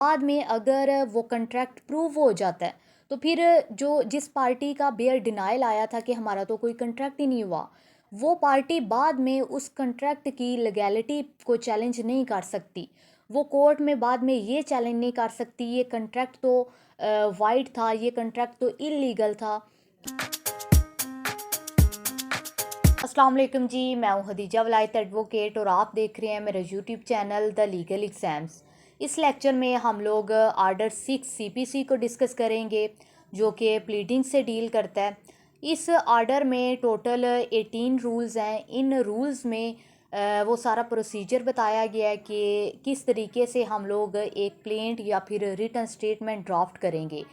बाद में अगर वो कंट्रैक्ट प्रूव हो जाता है तो फिर जो जिस पार्टी का बेयर डिनायल आया था कि हमारा तो कोई कंट्रैक्ट ही नहीं हुआ, वो पार्टी बाद में उस कंट्रैक्ट की लीगैलिटी को चैलेंज नहीं कर सकती। वो कोर्ट में बाद में ये चैलेंज नहीं कर सकती ये कंट्रैक्ट तो वाइड था, ये कंट्रैक्ट तो इलीगल था। अस्सलाम वालेकुम जी, मैं हूँ हदीजा वलायत एडवोकेट और आप देख रहे हैं मेरा YouTube channel the legal exams. इस लेक्चर में हम लोग आर्डर 6 सीपीसी को डिस्कस करेंगे जो कि प्लीडिंग से डील करता है। इस आर्डर में टोटल 18 रूल्स हैं। इन रूल्स में वो सारा प्रोसीजर बताया गया है कि किस तरीके से हम लोग एक प्लेंट या फिर रिटन स्टेटमेंट ड्राफ्ट करेंगे।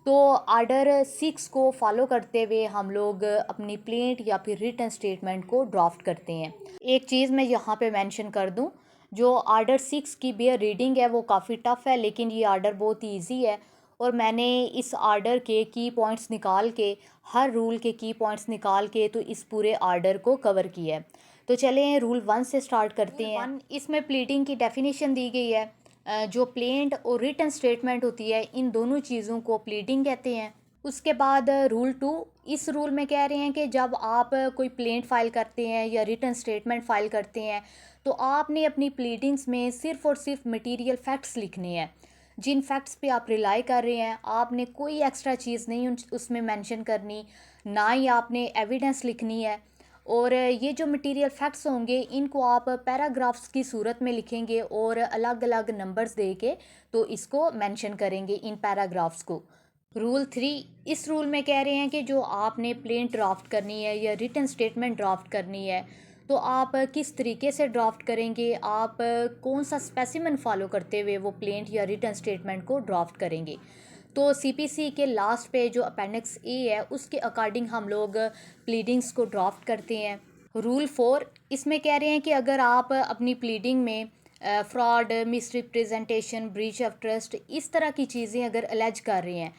तो आर्डर 6 को फॉलो करते हुए हम लोग अपनी प्लेंट या फिर रिटन स्टेटमेंट को ड्राफ्ट करते हैं। एक चीज़ मैं यहाँ पे मेंशन कर दूँ, जो आर्डर 6 की बेयर रीडिंग है वो काफ़ी टफ़ है, लेकिन ये आर्डर बहुत ईजी है और मैंने इस आर्डर के की पॉइंट्स निकाल के, हर रूल के की पॉइंट्स निकाल के तो इस पूरे आर्डर को कवर किया है। तो चलें रूल 1 से स्टार्ट करते हैं। 1 इसमें प्लीडिंग की डेफिनेशन दी गई है। जो प्लेंट और रिटन स्टेटमेंट होती है, इन दोनों चीज़ों को प्लीडिंग कहते हैं। उसके बाद रूल 2, इस रूल में कह रहे हैं कि जब आप कोई प्लेंट फाइल करते हैं या रिटन स्टेटमेंट फाइल करते हैं तो आपने अपनी प्लीडिंग्स में सिर्फ़ और सिर्फ मटेरियल फैक्ट्स लिखने हैं। जिन फैक्ट्स पे आप रिलाई कर रहे हैं आपने कोई एक्स्ट्रा चीज़ नहीं उसमें मेंशन करनी, ना ही आपने एविडेंस लिखनी है। और ये जो मटेरियल फैक्ट्स होंगे इनको आप पैराग्राफ्स की सूरत में लिखेंगे और अलग अलग नंबर्स दे के तो इसको मेंशन करेंगे इन पैराग्राफ्स को। रूल 3, इस रूल में कह रहे हैं कि जो आपने प्लेन ड्राफ्ट करनी है या रिटन स्टेटमेंट ड्राफ्ट करनी है तो आप किस तरीके से ड्राफ्ट करेंगे, आप कौन सा स्पेसिमन फॉलो करते हुए वो प्लेन या रिटन स्टेटमेंट को ड्राफ्ट करेंगे। तो सीपीसी के लास्ट पे जो अपेंडिक्स ए है उसके अकॉर्डिंग हम लोग प्लीडिंग्स को ड्राफ्ट करते हैं। रूल 4, इसमें कह रहे हैं कि अगर आप अपनी प्लीडिंग में fraud, misrepresentation, breach of trust, इस तरह की चीज़ें अगर अलेज कर रहे हैं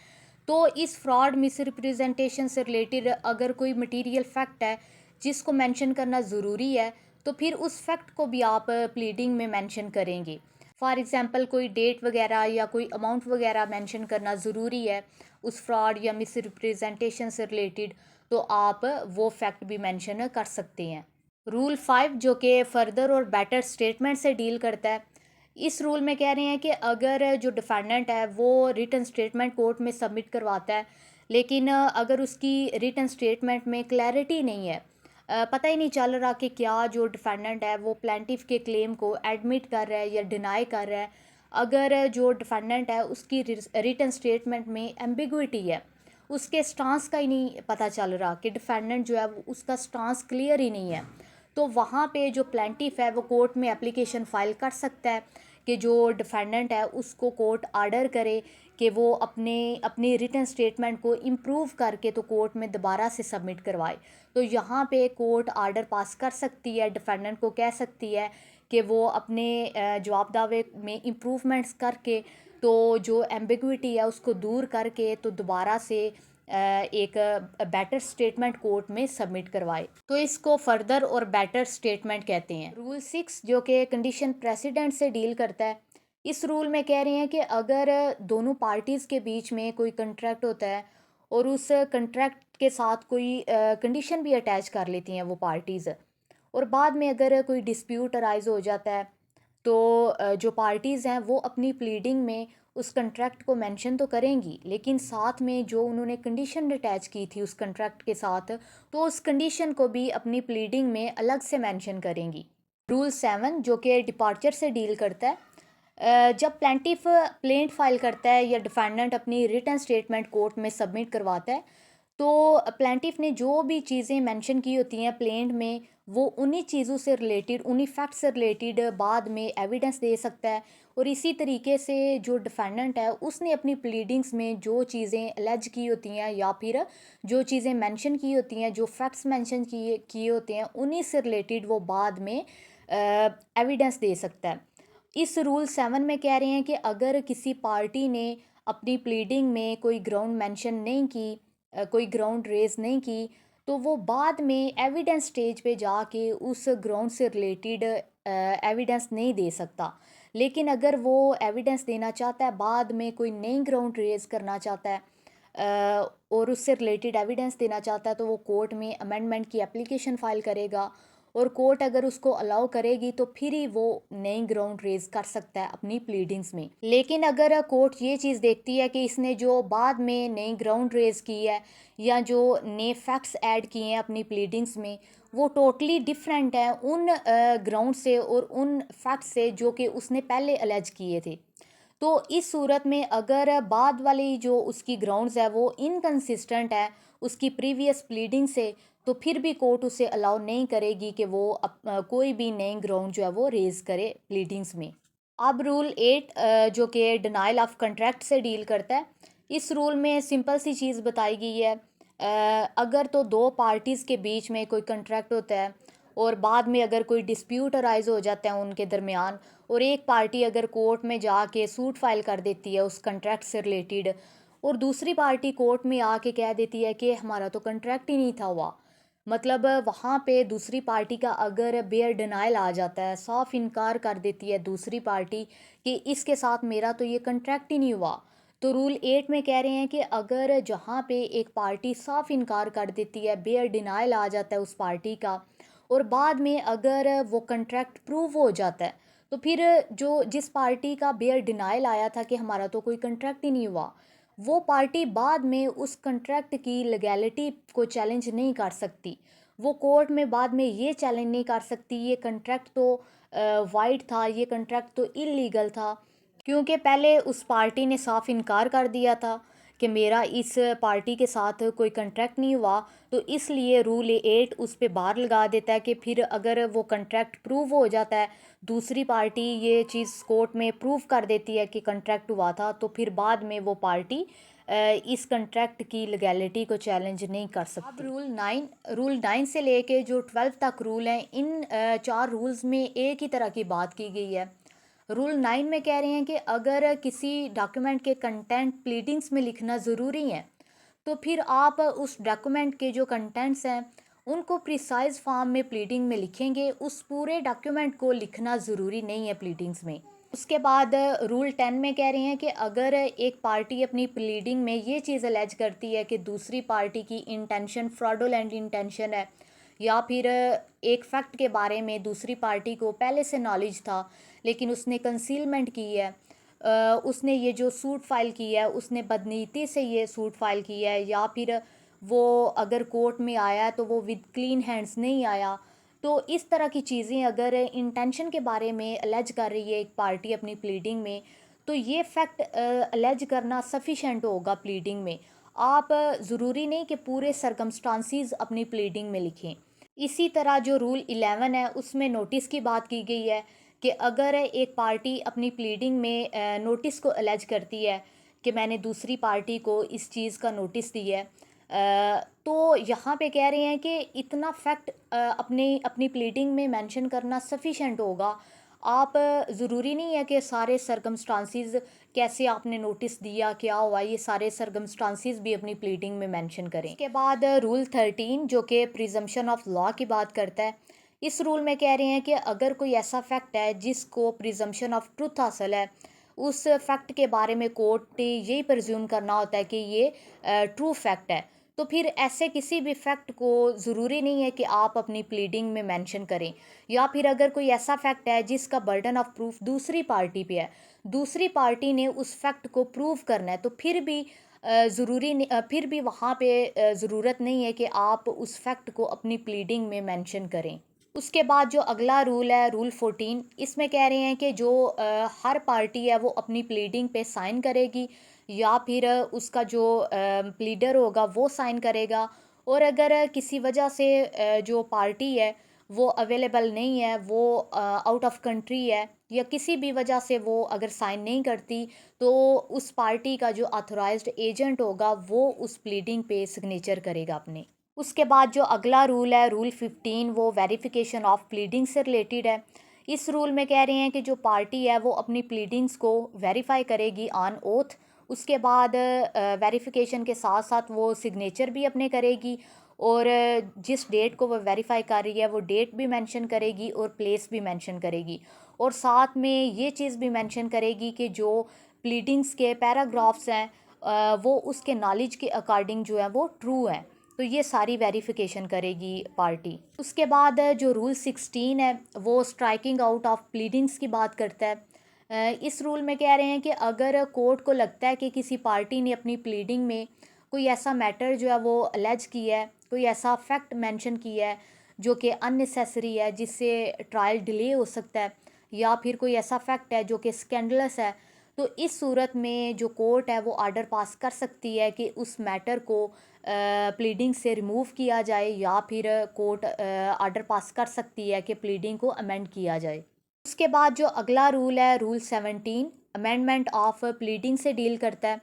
तो इस फ्रॉड, मिसरिप्रेजेंटेशन से रिलेटेड अगर कोई मटेरियल फैक्ट है जिसको मेंशन करना ज़रूरी है तो फिर उस फैक्ट को भी आप प्लीडिंग में मेंशन करेंगे। फॉर एग्ज़ाम्पल कोई डेट वगैरह या कोई अमाउंट वगैरह मेंशन करना ज़रूरी है उस फ्रॉड या मिस रिप्रेजेंटेशन से रिलेटेड, तो आप वो फैक्ट भी मेंशन कर सकते हैं। रूल 5 जो कि फ़र्दर और बेटर स्टेटमेंट से डील करता है, इस रूल में कह रहे हैं कि अगर जो डिफेंडेंट है वो रिटन स्टेटमेंट कोर्ट में सबमिट करवाता है लेकिन अगर उसकी रिटन स्टेटमेंट में क्लैरिटी नहीं है, पता ही नहीं चल रहा कि क्या जो डिफेंडेंट है वो प्लेंटिफ के क्लेम को एडमिट कर रहा है या डिनाई कर रहा है। अगर जो डिफेंडेंट है उसकी रिटन स्टेटमेंट में एम्बिगुइटी है, उसके स्टांस का ही नहीं पता चल रहा कि डिफेंडेंट जो है वो उसका स्टांस क्लियर ही नहीं है, तो वहाँ पे जो प्लेंटिफ है वो कोर्ट में एप्लीकेशन फ़ाइल कर सकता है कि जो डिफेंडेंट है उसको कोर्ट आर्डर करे कि वो अपनी रिटन स्टेटमेंट को इम्प्रूव करके तो कोर्ट में दोबारा से सबमिट करवाए। तो यहाँ पे कोर्ट आर्डर पास कर सकती है, डिफेंडेंट को कह सकती है कि वो अपने जवाब दावे में इम्प्रूवमेंट्स करके तो जो एम्बिगुइटी है उसको दूर करके तो दोबारा से एक बेटर स्टेटमेंट कोर्ट में सबमिट करवाए, तो इसको फर्दर और बेटर स्टेटमेंट कहते हैं। रूल 6 जो कि कंडीशन प्रेसिडेंट से डील करता है, इस रूल में कह रहे हैं कि अगर दोनों पार्टीज़ के बीच में कोई कंट्रैक्ट होता है और उस कंट्रैक्ट के साथ कोई कंडीशन भी अटैच कर लेती हैं वो पार्टीज़, और बाद में अगर कोई डिस्प्यूट अराइज हो जाता है तो जो पार्टीज़ हैं वो अपनी प्लीडिंग में उस कंट्रैक्ट को मेंशन तो करेंगी लेकिन साथ में जो उन्होंने कंडीशन अटैच की थी उस कंट्रैक्ट के साथ, तो उस कंडीशन को भी अपनी प्लीडिंग में अलग से मेंशन करेंगी। रूल 7 जो कि डिपार्चर से डील करता है, जब प्लेंटिफ प्लेंट फाइल करता है या डिफेंडेंट अपनी रिटन स्टेटमेंट कोर्ट में सबमिट करवाता है तो प्लेंटिफ ने जो भी चीज़ें मेंशन की होती हैं प्लेंट में वो उन्हीं चीज़ों से रिलेटेड, उन्हीं फैक्ट से रिलेटेड बाद में एविडेंस दे सकता है। और इसी तरीके से जो डिफेंडेंट है उसने अपनी प्लीडिंग्स में जो चीज़ें अलेज की होती हैं या फिर जो चीज़ें मेंशन की होती हैं, जो फैक्ट्स मेंशन किए किए होते हैं, उन्हीं से रिलेटेड वो बाद में एविडेंस दे सकता है। इस रूल 7 में कह रहे हैं कि अगर किसी पार्टी ने अपनी प्लीडिंग में कोई ग्राउंड मेंशन नहीं की, कोई ग्राउंड रेज नहीं की, तो वो बाद में एविडेंस स्टेज पे जाके उस ग्राउंड से रिलेटेड एविडेंस नहीं दे सकता। लेकिन अगर वो एविडेंस देना चाहता है, बाद में कोई नई ग्राउंड रेज़ करना चाहता है और उससे रिलेटेड एविडेंस देना चाहता है, तो वो कोर्ट में अमेंडमेंट की एप्लीकेशन फ़ाइल करेगा और कोर्ट अगर उसको अलाउ करेगी तो फिर ही वो नई ग्राउंड रेज़ कर सकता है अपनी प्लीडिंग्स में। लेकिन अगर कोर्ट ये चीज़ देखती है कि इसने जो बाद में नई ग्राउंड रेज़ की है या जो नए फैक्ट्स ऐड किए हैं अपनी प्लीडिंग्स में, वो टोटली डिफरेंट है उन ग्राउंड से और उन फैक्ट्स से जो कि उसने पहले अलेज किए थे, तो इस सूरत में अगर बाद वाली जो उसकी ग्राउंड्स है वो इनकंसिस्टेंट है उसकी प्रीवियस प्लीडिंग से, तो फिर भी कोर्ट उसे अलाउ नहीं करेगी कि वो कोई भी नई ग्राउंड जो है वो रेज़ करे प्लीडिंग्स में। अब रूल 8 जो कि डिनाइल ऑफ कंट्रैक्ट से डील करता है, इस रूल में सिंपल सी चीज़ बताई गई है। अगर तो दो पार्टीज़ के बीच में कोई कंट्रैक्ट होता है और बाद में अगर कोई डिस्प्यूट अराइज हो जाता है उनके दरमियान, और एक पार्टी अगर कोर्ट में जाके सूट फाइल कर देती है उस कंट्रैक्ट से रिलेटेड, और दूसरी पार्टी कोर्ट में आके कह देती है कि हमारा तो कंट्रैक्ट ही नहीं था हुआ, मतलब वहाँ पे दूसरी पार्टी का अगर बेयर डिनाइल आ जाता है, साफ इनकार कर देती है दूसरी पार्टी कि इसके साथ मेरा तो ये कंट्रैक्ट ही नहीं हुआ, तो रूल 8 में कह रहे हैं कि अगर जहाँ पे एक पार्टी साफ इनकार कर देती है, बेयर डिनाइल आ जाता है उस पार्टी का, और बाद में अगर वो कंट्रैक्ट प्रूव हो जाता है, तो फिर जो जिस पार्टी का बेयर डिनाइल आया था कि हमारा तो कोई कंट्रैक्ट ही नहीं हुआ, वो पार्टी बाद में उस कंट्रैक्ट की लीगैलिटी को चैलेंज नहीं कर सकती। वो कोर्ट में बाद में ये चैलेंज नहीं कर सकती ये कंट्रैक्ट तो वाइड था, ये कंट्रैक्ट तो इलीगल था, क्योंकि पहले उस पार्टी ने साफ इनकार कर दिया था कि मेरा इस पार्टी के साथ कोई कंट्रैक्ट नहीं हुआ, तो इसलिए रूल 8 उस पे बार लगा देता है कि फिर अगर वो कंट्रैक्ट प्रूव हो जाता है, दूसरी पार्टी ये चीज़ कोर्ट में प्रूव कर देती है कि कंट्रैक्ट हुआ था, तो फिर बाद में वो पार्टी इस कंट्रैक्ट की लीगैलिटी को चैलेंज नहीं कर सकती। अब रूल 9 से लेके जो 12 तक रूल हैं, इन चार रूल्स में एक ही तरह की बात की गई है। रूल 9 में कह रहे हैं कि अगर किसी डॉक्यूमेंट के कंटेंट प्लीडिंग्स में लिखना ज़रूरी है, तो फिर आप उस डॉक्यूमेंट के जो कंटेंट्स हैं उनको प्रिसाइज फॉर्म में प्लीडिंग में लिखेंगे, उस पूरे डॉक्यूमेंट को लिखना ज़रूरी नहीं है प्लीडिंग्स में। उसके बाद रूल 10 में कह रहे हैं कि अगर एक पार्टी अपनी प्लीडिंग में ये चीज़ अलेज करती है कि दूसरी पार्टी की इंटेंशन फ्रॉडुलेंट इंटेंशन है, या फिर एक फैक्ट के बारे में दूसरी पार्टी को पहले से नॉलेज था लेकिन उसने कंसीलमेंट की है, उसने ये जो सूट फाइल की है उसने बदनीति से ये सूट फाइल की है, या फिर वो अगर कोर्ट में आया तो वो विद क्लीन हैंड्स नहीं आया, तो इस तरह की चीज़ें अगर इंटेंशन के बारे में अलेज कर रही है एक पार्टी अपनी प्लीडिंग में, तो ये फैक्ट अलेज करना सफिशेंट होगा प्लीडिंग में। आप ज़रूरी नहीं कि पूरे सरकमस्टांसीज अपनी प्लीडिंग में लिखें। इसी तरह जो रूल 11 है उसमें नोटिस की बात की गई है कि अगर एक पार्टी अपनी प्लीडिंग में नोटिस को अलेज करती है कि मैंने दूसरी पार्टी को इस चीज़ का नोटिस दिया है, तो यहाँ पे कह रहे हैं कि इतना फैक्ट अपनी अपनी प्लीडिंग में मेंशन करना सफिशेंट होगा। आप ज़रूरी नहीं है कि सारे सरकमस्टांसीज कैसे आपने नोटिस दिया, क्या हुआ, ये सारे सरकमस्टांसीज भी अपनी प्लीडिंग में मेंशन करें। इसके बाद रूल 13 जो कि प्रिजम्पशन ऑफ लॉ की बात करता है, इस रूल में कह रहे हैं कि अगर कोई ऐसा फैक्ट है जिसको प्रिजम्पशन ऑफ ट्रुथ हासिल है, उस फैक्ट के बारे में कोर्ट ने यही प्रज्यूम करना होता है कि ये ट्रू फैक्ट है, तो फिर ऐसे किसी भी फैक्ट को ज़रूरी नहीं है कि आप अपनी प्लीडिंग में मेंशन करें। या फिर अगर कोई ऐसा फैक्ट है जिसका बर्डन ऑफ प्रूफ दूसरी पार्टी पे है, दूसरी पार्टी ने उस फैक्ट को प्रूव करना है, तो फिर भी फिर भी वहाँ पे ज़रूरत नहीं है कि आप उस फैक्ट को अपनी प्लीडिंग में मेंशन करें। उसके बाद जो अगला रूल है रूल 14, इसमें कह रहे हैं कि जो हर पार्टी है वो अपनी प्लीडिंग पे साइन करेगी, या फिर उसका जो प्लीडर होगा वो साइन करेगा, और अगर किसी वजह से जो पार्टी है वो अवेलेबल नहीं है, वो आउट ऑफ कंट्री है, या किसी भी वजह से वो अगर साइन नहीं करती, तो उस पार्टी का जो ऑथराइज्ड एजेंट होगा वो उस प्लीडिंग पे सिग्नेचर करेगा अपने। उसके बाद जो अगला रूल है रूल 15, वो वेरिफिकेशन ऑफ प्लीडिंग से रिलेटेड है। इस रूल में कह रहे हैं कि जो पार्टी है वो अपनी प्लीडिंग्स को वेरीफाई करेगी ऑन ओथ, उसके बाद वेरिफिकेशन के साथ साथ वो सिग्नेचर भी अपने करेगी, और जिस डेट को वो वेरीफाई कर रही है वो डेट भी मेंशन करेगी और प्लेस भी मेंशन करेगी, और साथ में ये चीज़ भी मेंशन करेगी कि जो प्लीडिंग्स के पैराग्राफ्स हैं वो उसके नॉलेज के अकॉर्डिंग जो है वो ट्रू हैं। तो ये सारी वेरिफिकेशन करेगी पार्टी। उसके बाद जो रूल 16 है वो स्ट्राइकिंग आउट ऑफ प्लीडिंग्स की बात करता है। इस रूल में कह रहे हैं कि अगर कोर्ट को लगता है कि किसी पार्टी ने अपनी प्लीडिंग में कोई ऐसा मैटर जो है वो अलेज किया है, कोई ऐसा फैक्ट मेंशन किया है जो कि अननेसेसरी है, जिससे ट्रायल डिले हो सकता है, या फिर कोई ऐसा फैक्ट है जो कि स्कैंडलस है, तो इस सूरत में जो कोर्ट है वो आर्डर पास कर सकती है कि उस मैटर को प्लीडिंग से रिमूव किया जाए, या फिर कोर्ट आर्डर पास कर सकती है कि प्लीडिंग को अमेंड किया जाए। उसके बाद जो अगला रूल है, रूल 17, अमेंडमेंट ऑफ प्लीडिंग से डील करता है।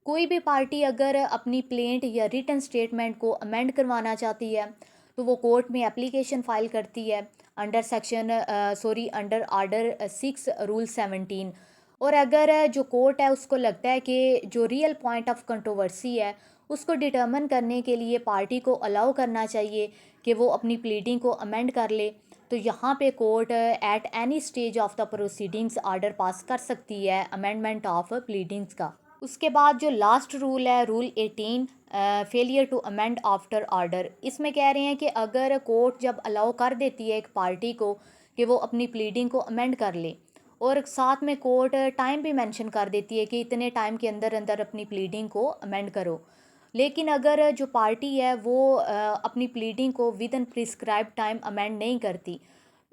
कोई भी पार्टी अगर अपनी प्लेंट या रिटन स्टेटमेंट को अमेंड करवाना चाहती है तो वो कोर्ट में एप्लीकेशन फ़ाइल करती है अंडर आर्डर 6 रूल 17। और अगर जो कोर्ट है उसको लगता है कि जो रियल पॉइंट ऑफ कंट्रोवर्सी है उसको डिटर्मिन करने के लिए पार्टी को अलाउ करना चाहिए कि वो अपनी प्लीडिंग को अमेंड कर ले, तो यहाँ पे court at any stage of the proceedings order pass कर सकती है अमेंडमेंट ऑफ प्लीडिंग्स का। उसके बाद जो लास्ट रूल है, rule 18, failure to amend after order. इसमें कह रहे हैं कि अगर कोर्ट जब अलाउ कर देती है एक पार्टी को कि वो अपनी प्लीडिंग को अमेंड कर ले, और साथ में कोर्ट टाइम भी मेंशन कर देती है कि इतने टाइम के अंदर अंदर अपनी प्लीडिंग को अमेंड करो, लेकिन अगर जो पार्टी है वो अपनी प्लीडिंग को with in prescribe time amend नहीं करती,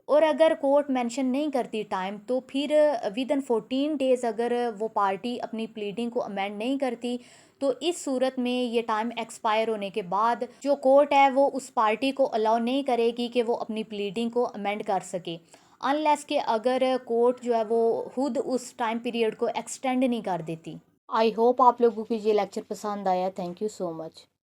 और अगर कोर्ट मेंशन नहीं करती टाइम, तो फिर विद इन 14 डेज़ अगर वो पार्टी अपनी प्लीडिंग को अमेंड नहीं करती, तो इस सूरत में ये टाइम एक्सपायर होने के बाद जो कोर्ट है वो उस पार्टी को अलाउ नहीं करेगी कि वो अपनी प्लीडिंग को अमेंड कर सके, अनलेस कि अगर कोर्ट जो है वो खुद उस टाइम पीरियड को एक्सटेंड नहीं कर देती। आई होप आप लोगों को ये लेक्चर पसंद आया। Thank you so much.